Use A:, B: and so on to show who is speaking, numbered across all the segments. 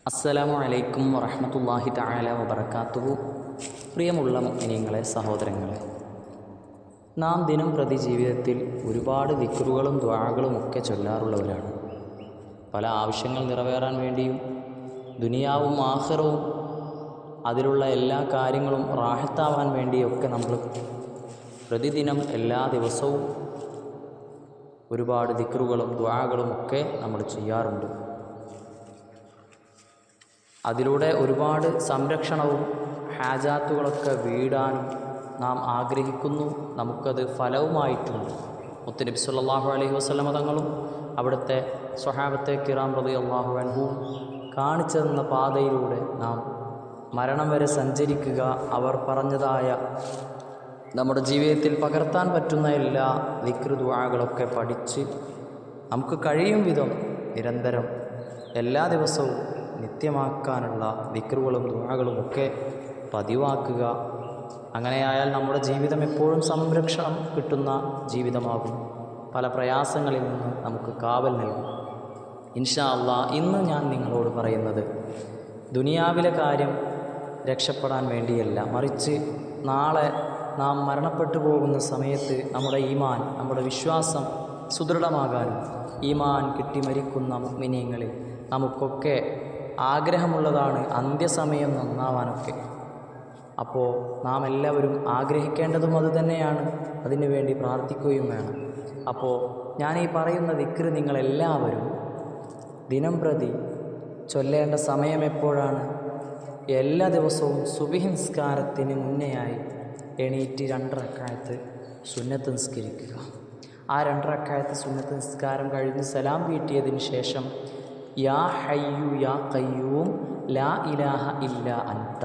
A: അസ്സലാമു അലൈക്കും വറഹ്മത്തുള്ളാഹി തആല വബറകാതുഹു. പ്രിയമുള്ള മുഅ്മിനീങ്ങളെ, സഹോദരങ്ങളെ, നാം ദിനം പ്രതി ജീവിതത്തിൽ ഒരുപാട് ദിക്റുകളും ദുആകളും ഒക്കെ ചൊല്ലാറുള്ളവരാണ്. പല ആവശ്യങ്ങൾ നിറവേറാൻ വേണ്ടിയും ദുനിയാവും ആഖിറവും അതിലുള്ള എല്ലാ കാര്യങ്ങളും റാഹത്താവാൻ വേണ്ടിയൊക്കെ നമ്മൾ പ്രതിദിനം എല്ലാ ദിവസവും ഒരുപാട് ദിക്റുകളും ദുആകളും ഒക്കെ നമ്മൾ ചെയ്യാറുണ്ട്. അതിലൂടെ ഒരുപാട് സംരക്ഷണവും ഹാജാത്തുകളൊക്കെ വീടാനും നാം ആഗ്രഹിക്കുന്നു. നമുക്കത് ഫലവുമായിട്ടുണ്ട്. മുത്തുനബി സല്ലല്ലാഹു അലൈഹി വസല്ലമ തങ്ങളും അവിടുത്തെ സ്വഹാബത്തെ കിറാം റളിയല്ലാഹു അൻഹും കാണിച്ചു തന്ന പാതയിലൂടെ നാം മരണം വരെ സഞ്ചരിക്കുക, അവർ പറഞ്ഞതായ നമ്മുടെ ജീവിതത്തിൽ പകർത്താൻ പറ്റുന്ന എല്ലാ ദിക്ർ ദുആകളൊക്കെ പഠിച്ച് നമുക്ക് കഴിയും വിധം നിരന്തരം എല്ലാ ദിവസവും നിത്യമാക്കാനുള്ള ദിക്റുകളും ദുആകളുമൊക്കെ പതിവാക്കുക. അങ്ങനെയായാൽ നമ്മുടെ ജീവിതം എപ്പോഴും സംരക്ഷണം കിട്ടുന്ന ജീവിതമാകും. പല പ്രയാസങ്ങളിൽ നിന്ന് നമുക്ക് കാവൽ നൽകും. ഇൻഷാ അല്ലാഹ്, ഇന്ന് ഞാൻ നിങ്ങളോട് പറയുന്നത് ദുനിയാവിലെ കാര്യം രക്ഷപ്പെടാൻ വേണ്ടിയല്ല, മറിച്ച് നാളെ നാം മരണപ്പെട്ടു പോകുന്ന സമയത്ത് നമ്മുടെ ഈമാൻ, നമ്മുടെ വിശ്വാസം സുദൃഢമാകാനും ഈമാൻ കിട്ടി മരിക്കുന്ന മുഅ്മിനീങ്ങളിൽ നമുക്കൊക്കെ ആഗ്രഹമുള്ളതാണ് അന്ത്യസമയം നന്നാവാനൊക്കെ. അപ്പോൾ നാം എല്ലാവരും ആഗ്രഹിക്കേണ്ടതും അതുതന്നെയാണ്, അതിനു വേണ്ടി പ്രാർത്ഥിക്കുകയും വേണം. അപ്പോൾ ഞാൻ ഈ പറയുന്ന ദിക്ർ നിങ്ങളെല്ലാവരും ദിനം പ്രതി ചൊല്ലേണ്ട സമയം എപ്പോഴാണ്? എല്ലാ ദിവസവും സുബ്ഹി നിസ്കാരത്തിന് മുന്നെയായി എണീറ്റ് 2 റക്അത്ത് സുന്നത്ത് നിസ്കരിക്കുക. ആ 2 റക്അത്ത് സുന്നത്ത് നിസ്കാരം കഴിഞ്ഞ് സലാം വീട്ടിയതിന് ശേഷം യാ ഹയ്യു യാ ഖയ്യൂം ലാ ഇലാഹ ഇല്ലാ അൻത,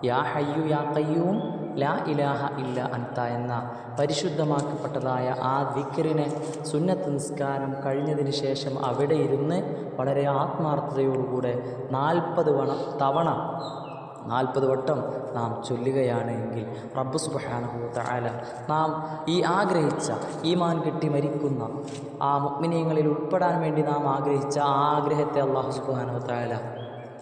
A: യാ ഹയ്യു യാ ഖയ്യൂം ലാ ഇലാഹ ഇല്ലാ അൻത എന്ന പരിശുദ്ധമാക്കപ്പെട്ടതായ ആ ദിക്റിനെ സുന്നത്ത് നിസ്കാരം കഴിഞ്ഞതിന് ശേഷം അവിടെ ഇരുന്ന് വളരെ ആത്മാർത്ഥതയോടുകൂടെ 40 വട്ടം നാം ചൊല്ലുകയാണ് എങ്കിൽ റബ്ബ് സുബ്ഹാനഹു വ തആല നാം ഈ ആഗ്രഹിച്ച ഈമാൻ കിട്ടി മരിക്കുന്ന ആ മുഅ്മിനീങ്ങളിൽ ഉൾപ്പെടാൻ വേണ്ടി നാം ആഗ്രഹിച്ച ആ ആഗ്രഹത്തെ അല്ലാഹു സുബ്ഹാനഹു വ തആല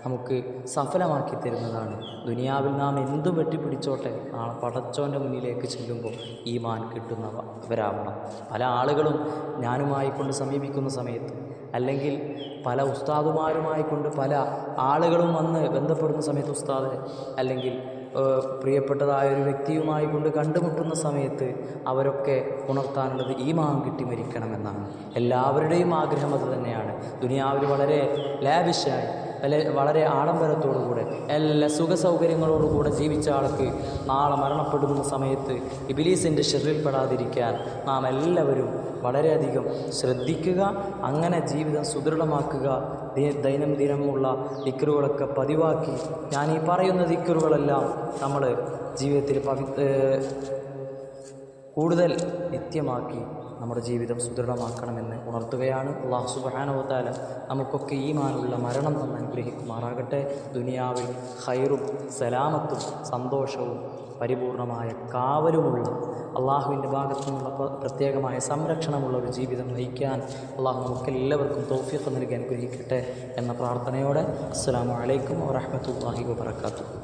A: നമുക്ക് സഫലമാക്കി തരുന്നതാണ്. ദുനിയാവിൽ നാം എന്തും വെട്ടിപ്പിടിച്ചോട്ടെ, നാളെ പടച്ചോൻ്റെ മുന്നിലേക്ക് ചെല്ലുമ്പോൾ ഈമാൻ കിട്ടുന്നവരാവണം. പല ആളുകളും ഞാനുമായി കൊണ്ട് സമീപിക്കുന്ന സമയത്ത്, അല്ലെങ്കിൽ പല ഉസ്താദുമാരുമായി കൊണ്ട് പല ആളുകളും വന്ന് ബന്ധപ്പെടുന്ന സമയത്ത്, ഉസ്താദ് അല്ലെങ്കിൽ പ്രിയപ്പെട്ടതായ ഒരു വ്യക്തിയുമായി കൊണ്ട് കണ്ടുമുട്ടുന്ന സമയത്ത് അവരൊക്കെ ഉണർത്താനുള്ളത് ഈമാൻ കിട്ടി മരിക്കണമെന്നാണ്. എല്ലാവരുടെയും ആഗ്രഹം അത് തന്നെയാണ്. ദുനിയാവിൽ വളരെ ലാവിഷായി, വളരെ ആഡംബരത്തോടുകൂടെ എല്ലാ സുഖസൗകര്യങ്ങളോടുകൂടെ ജീവിച്ച ആൾക്ക് നാളെ മരണപ്പെടുന്ന സമയത്ത് ഇബ്ലീസിൻ്റെ ശർറിൽപ്പെടാതിരിക്കാൻ നാം എല്ലാവരും വളരെയധികം ശ്രദ്ധിക്കുക. അങ്ങനെ ജീവിതം സുദൃഢമാക്കുക. ദൈനംദിനമുള്ള ദിക്റുകളൊക്കെ പതിവാക്കി, ഞാൻ ഈ പറയുന്ന ദിക്റുകളെല്ലാം നമ്മൾ ജീവിതത്തിൽ കൂടുതൽ നിത്യമാക്കി നമ്മുടെ ജീവിതം സുദൃഢമാക്കണമെന്ന് ഉണർത്തുകയാണ്. അല്ലാഹു സുബ്ഹാനഹു വ തആല നമുക്കൊക്കെ ഈമാനുള്ള മരണം തന്ന് അനുഗ്രഹിക്കുമാറാകട്ടെ. ദുനിയാവിൽ ഖൈറും സലാമത്തും സന്തോഷവും പരിപൂർണമായ കാവലുമുള്ള അള്ളാഹുവിൻ്റെ ഭാഗത്തു നിന്നുള്ള പ്രത്യേകമായ സംരക്ഷണമുള്ള ഒരു ജീവിതം നയിക്കാൻ അള്ളാഹു നമുക്കെല്ലാവർക്കും തൗഫീഖ് നൽകി അനുഗ്രഹിക്കട്ടെ എന്ന പ്രാർത്ഥനയോടെ അസ്സലാമു അലൈക്കും വറഹ്മത്തുള്ളാഹി വബറകാതുഹു.